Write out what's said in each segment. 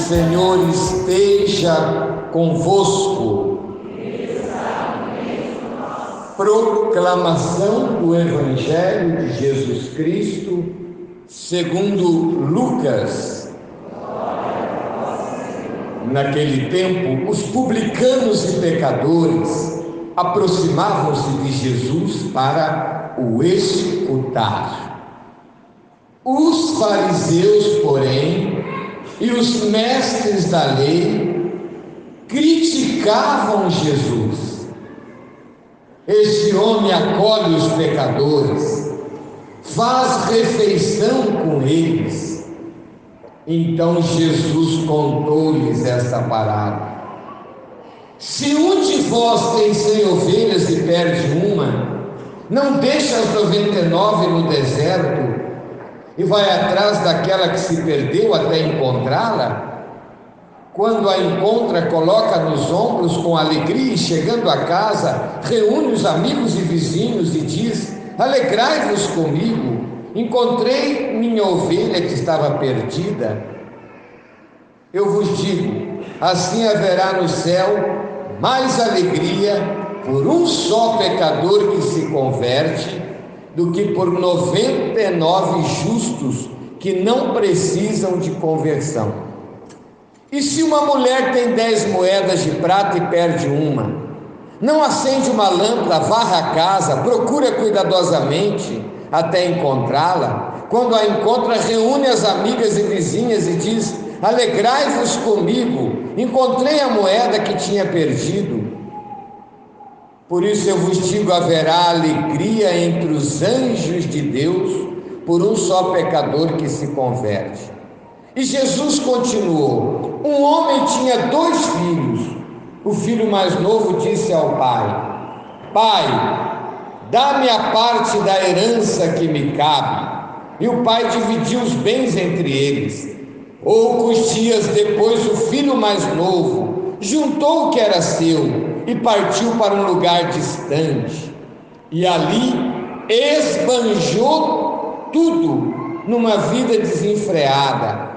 Senhor esteja convosco. Proclamação do Evangelho de Jesus Cristo segundo Lucas. Naquele tempo, os publicanos e pecadores aproximavam-se de Jesus para o escutar. Os fariseus, porém, e os mestres da lei criticavam Jesus. Este homem acolhe os pecadores, faz refeição com eles. Então Jesus contou-lhes esta parábola: se um de vós tem 100 ovelhas e perde uma, não deixa as 99 no deserto e vai atrás daquela que se perdeu até encontrá-la? Quando a encontra, coloca nos ombros com alegria e, chegando a casa, reúne os amigos e vizinhos e diz: alegrai-vos comigo, encontrei minha ovelha que estava perdida. Eu vos digo, assim haverá no céu mais alegria por um só pecador que se converte do que por 99 justos que não precisam de conversão. E se uma mulher tem 10 moedas de prata e perde uma, não acende uma lâmpada, varre a casa, procura cuidadosamente até encontrá-la? Quando a encontra, reúne as amigas e vizinhas e diz: alegrai-vos comigo, encontrei a moeda que tinha perdido. Por isso eu vos digo, haverá alegria entre os anjos de Deus por um só pecador que se converte. E Jesus continuou: um homem tinha 2 filhos. O filho mais novo disse ao pai: pai, dá-me a parte da herança que me cabe. E o pai dividiu os bens entre eles. Poucos dias depois, o filho mais novo juntou o que era seu e partiu para um lugar distante, e ali esbanjou tudo numa vida desenfreada.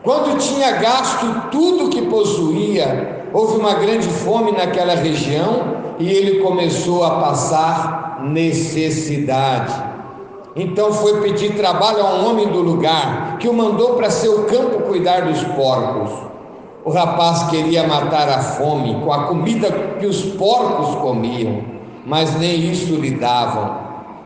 Quando tinha gasto tudo que possuía, houve uma grande fome naquela região e ele começou a passar necessidade. Então foi pedir trabalho a um homem do lugar, que o mandou para seu campo cuidar dos porcos. O rapaz queria matar a fome com a comida que os porcos comiam, mas nem isso lhe davam.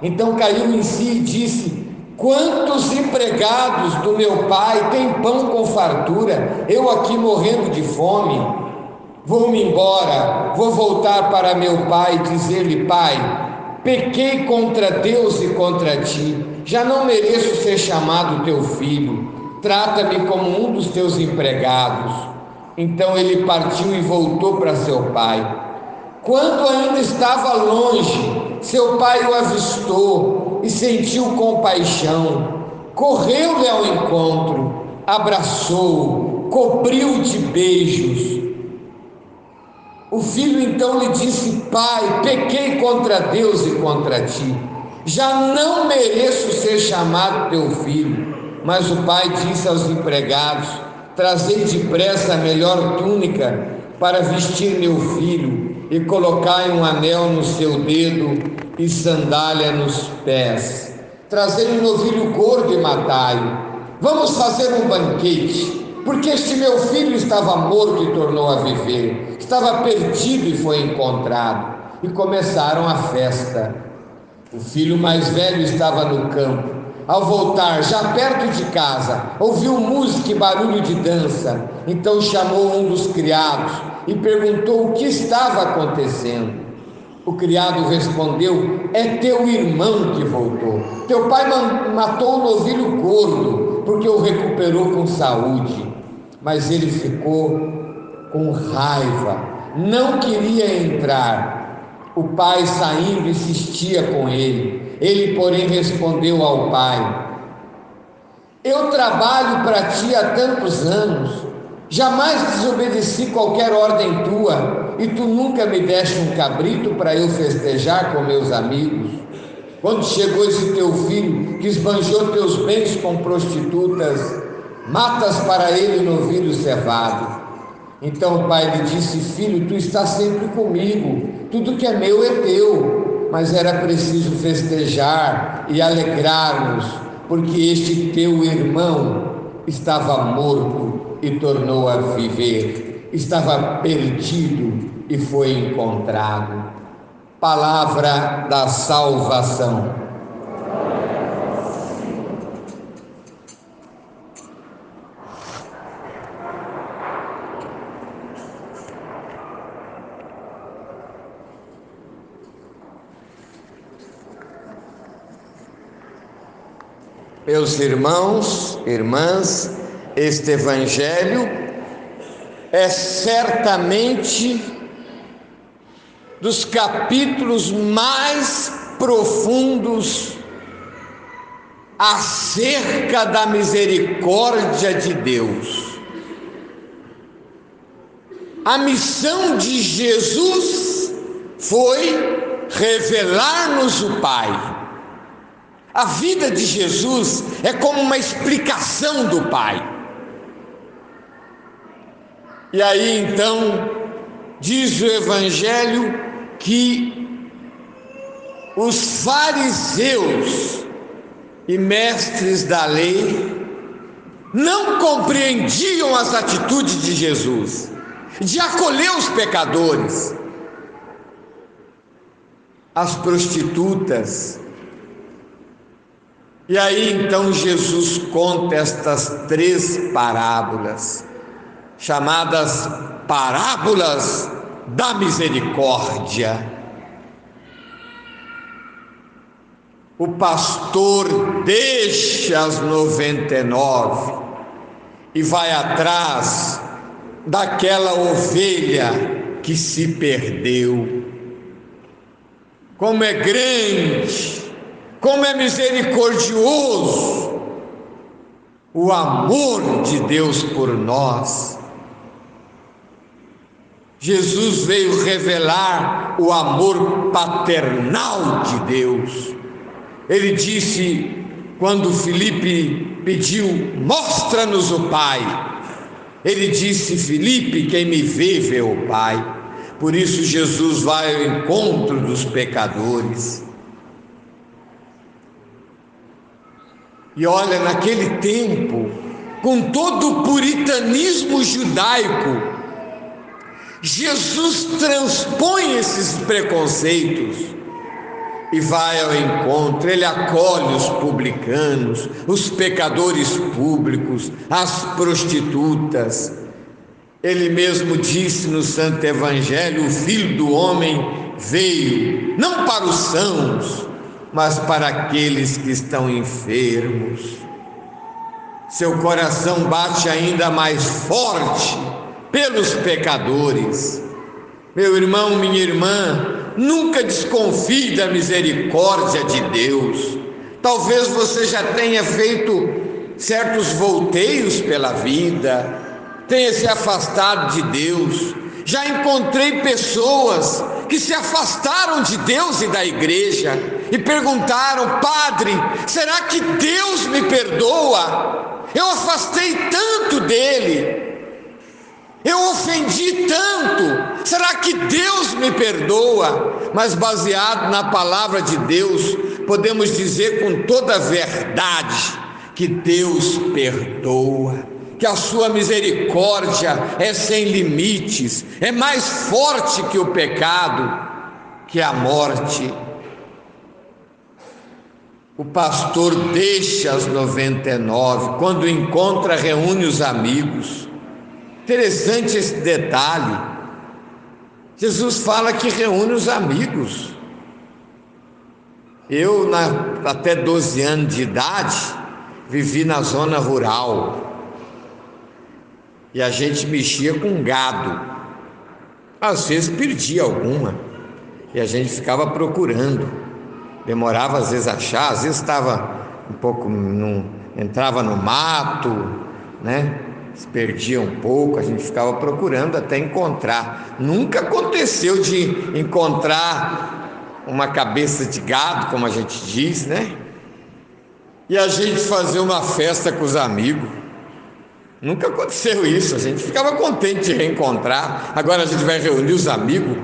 Então caiu em si e disse: quantos empregados do meu pai têm pão com fartura, eu aqui morrendo de fome? Vou-me embora, vou voltar para meu pai e dizer-lhe: pai, pequei contra Deus e contra ti, já não mereço ser chamado teu filho, trata-me como um dos teus empregados. Então ele partiu e voltou para seu pai. Quando ainda estava longe, seu pai o avistou e sentiu compaixão, correu-lhe ao encontro, abraçou-o, cobriu-o de beijos. O filho então lhe disse: pai, pequei contra Deus e contra ti, já não mereço ser chamado teu filho. Mas o pai disse aos empregados: trazei depressa a melhor túnica para vestir meu filho, e colocai um anel no seu dedo e sandália nos pés. Trazei um novilho gordo e matai-o. Vamos fazer um banquete, porque este meu filho estava morto e tornou a viver, estava perdido e foi encontrado. E começaram a festa. O filho mais velho estava no campo. Ao voltar, já perto de casa, ouviu música e barulho de dança. Então chamou um dos criados e perguntou o que estava acontecendo. O criado respondeu: é teu irmão que voltou. Teu pai matou o novilho gordo, porque o recuperou com saúde. Mas ele ficou com raiva, não queria entrar. O pai, saindo, insistia com ele. Ele, porém, respondeu ao pai: eu trabalho para ti há tantos anos, jamais desobedeci qualquer ordem tua, e tu nunca me deste um cabrito para eu festejar com meus amigos. Quando chegou esse teu filho, que esbanjou teus bens com prostitutas, matas para ele novilho cevado. Então o pai lhe disse: filho, tu estás sempre comigo, tudo que é meu é teu. Mas era preciso festejar e alegrar-nos, porque este teu irmão estava morto e tornou a viver, estava perdido e foi encontrado. Palavra da salvação. Meus irmãos, irmãs, este Evangelho é certamente dos capítulos mais profundos acerca da misericórdia de Deus. A missão de Jesus foi revelar-nos o Pai. A vida de Jesus é como uma explicação do Pai. E aí então, diz o Evangelho que os fariseus e mestres da lei não compreendiam as atitudes de Jesus, de acolher os pecadores, as prostitutas. E aí então Jesus conta estas 3 parábolas, chamadas parábolas da misericórdia. O pastor deixa as 99 e vai atrás daquela ovelha que se perdeu. Como é grande, como é misericordioso o amor de Deus por nós. Jesus veio revelar o amor paternal de Deus. Ele disse, quando Filipe pediu: mostra-nos o Pai, ele disse: Filipe, quem me vê o Pai. Por isso Jesus vai ao encontro dos pecadores. E olha, naquele tempo, com todo o puritanismo judaico, Jesus transpõe esses preconceitos e vai ao encontro. Ele acolhe os publicanos, os pecadores públicos, as prostitutas. Ele mesmo disse no Santo Evangelho: o Filho do Homem veio não para os sãos, mas para aqueles que estão enfermos. Seu coração bate ainda mais forte pelos pecadores. Meu irmão, minha irmã, nunca desconfie da misericórdia de Deus. Talvez você já tenha feito certos volteios pela vida, tenha se afastado de Deus. Já encontrei pessoas que se afastaram de Deus e da igreja e perguntaram: padre, será que Deus me perdoa? Eu afastei tanto dele, eu ofendi tanto, será que Deus me perdoa? Mas baseado na palavra de Deus, podemos dizer com toda a verdade que Deus perdoa, que a sua misericórdia é sem limites, é mais forte que o pecado, que a morte. O pastor deixa as 99, quando encontra, reúne os amigos. Interessante esse detalhe. Jesus fala que reúne os amigos. Eu, até 12 anos de idade, vivi na zona rural, e a gente mexia com gado. Às vezes perdia alguma, e a gente ficava procurando. Demorava às vezes a achar, às vezes estava um pouco, entrava no mato, né? Se perdia um pouco, a gente ficava procurando até encontrar. Nunca aconteceu de encontrar uma cabeça de gado, como a gente diz, né? E a gente fazia uma festa com os amigos. Nunca aconteceu isso, a gente ficava contente de reencontrar. Agora a gente vai reunir os amigos.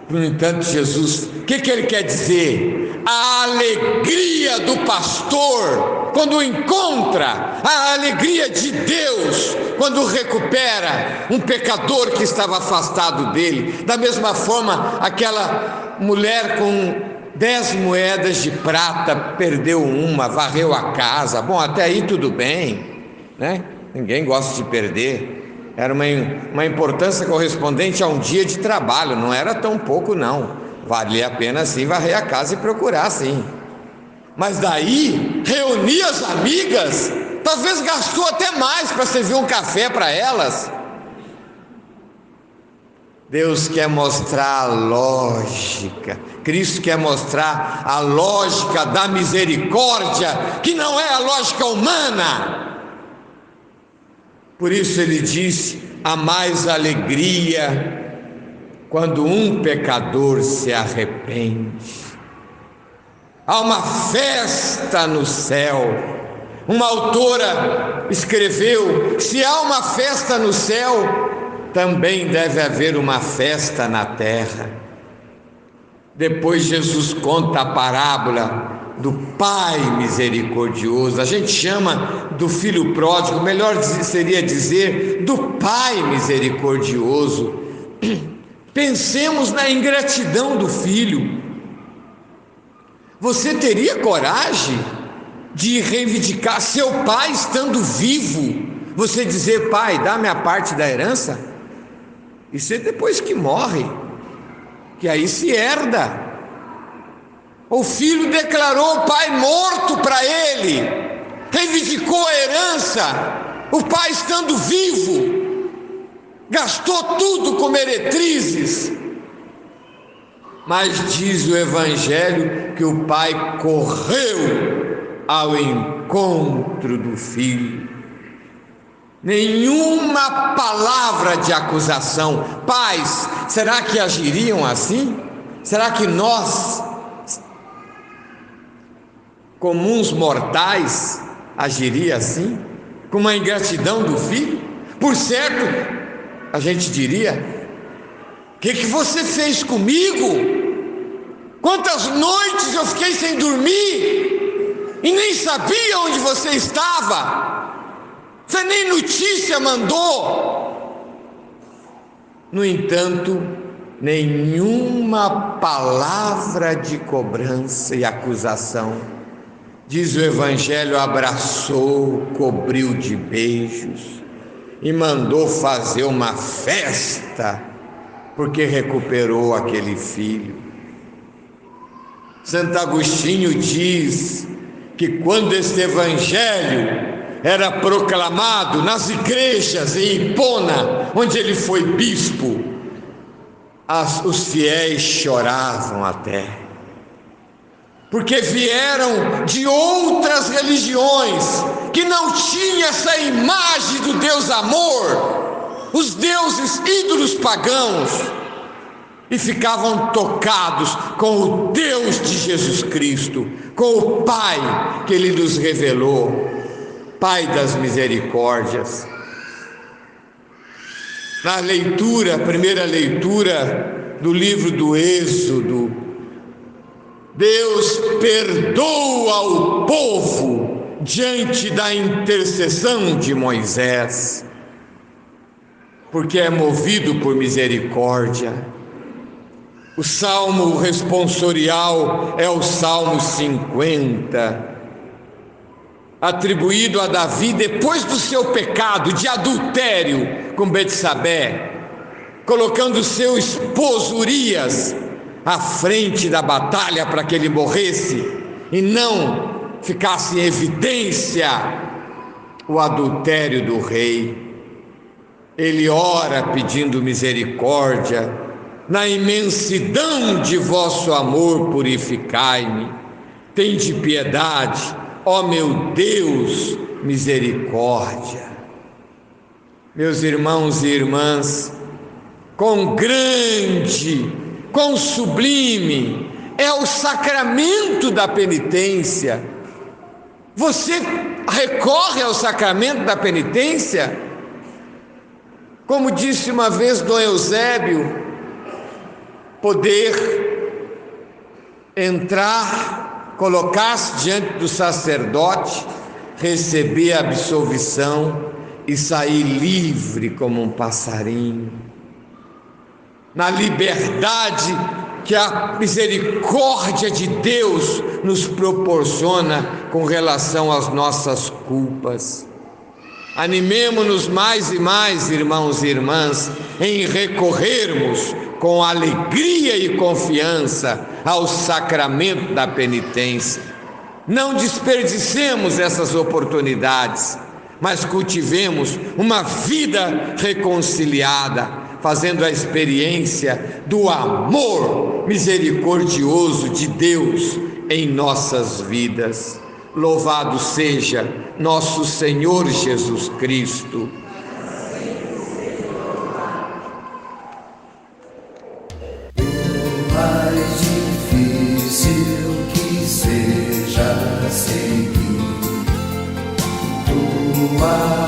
No entanto, Jesus, o que ele quer dizer? A alegria do pastor quando encontra, a alegria de Deus quando recupera um pecador que estava afastado dele. Da mesma forma, aquela mulher com 10 moedas de prata perdeu uma, varreu a casa. Bom, até aí tudo bem, né? Ninguém gosta de perder. Era uma importância correspondente a um dia de trabalho, não era tão pouco não. Valia a pena sim varrer a casa e procurar sim. Mas daí, reunir as amigas, talvez gastou até mais para servir um café para elas. Deus quer mostrar a lógica, Cristo quer mostrar a lógica da misericórdia, que não é a lógica humana. Por isso ele disse: há mais alegria quando um pecador se arrepende. Há uma festa no céu. Uma autora escreveu: se há uma festa no céu, também deve haver uma festa na terra. Depois Jesus conta a parábola do Pai misericordioso. A gente chama do filho pródigo, melhor seria dizer do Pai misericordioso. Pensemos na ingratidão do filho. Você teria coragem de reivindicar seu pai estando vivo? Você dizer: pai, dá-me a parte da herança? Isso é depois que morre, que aí se herda. O filho declarou o pai morto para ele, reivindicou a herança, o pai estando vivo, gastou tudo com meretrizes. Mas diz o Evangelho que o pai correu ao encontro do filho. Nenhuma palavra de acusação. Pais, será que agiriam assim? Será que nós, comuns mortais, agiria assim? Com uma ingratidão do filho? Por certo, a gente diria: o que você fez comigo? Quantas noites eu fiquei sem dormir e nem sabia onde você estava? Você nem notícia mandou. No entanto, nenhuma palavra de cobrança e acusação. Diz o Evangelho: abraçou, cobriu de beijos e mandou fazer uma festa, porque recuperou aquele filho. Santo Agostinho diz que quando este Evangelho era proclamado nas igrejas em Hipona, onde ele foi bispo, os fiéis choravam até, porque vieram de outras religiões que não tinham essa imagem do Deus amor, os deuses ídolos pagãos, e ficavam tocados com o Deus de Jesus Cristo, com o Pai que Ele nos revelou, Pai das misericórdias. Na leitura, primeira leitura do livro do Êxodo, Deus perdoa o povo diante da intercessão de Moisés, porque é movido por misericórdia. O salmo responsorial é o Salmo 50, atribuído a Davi depois do seu pecado de adultério com Betsabé, colocando seu esposo Urias à frente da batalha para que ele morresse e não ficasse em evidência o adultério do rei. Ele ora pedindo misericórdia: na imensidão de vosso amor purificai-me, tende piedade, ó meu Deus, misericórdia. Meus irmãos e irmãs, quão grande, quão sublime é o sacramento da penitência. Você recorre ao sacramento da penitência? Como disse uma vez Dom Eusébio, poder entrar, colocar-se diante do sacerdote, receber a absolvição e sair livre como um passarinho, na liberdade que a misericórdia de Deus nos proporciona com relação às nossas culpas. Animemo-nos mais e mais, irmãos e irmãs, em recorrermos com alegria e confiança ao sacramento da penitência. Não desperdicemos essas oportunidades, mas cultivemos uma vida reconciliada, fazendo a experiência do amor misericordioso de Deus em nossas vidas. Louvado seja nosso Senhor Jesus Cristo. Por mais difícil que seja seguir tua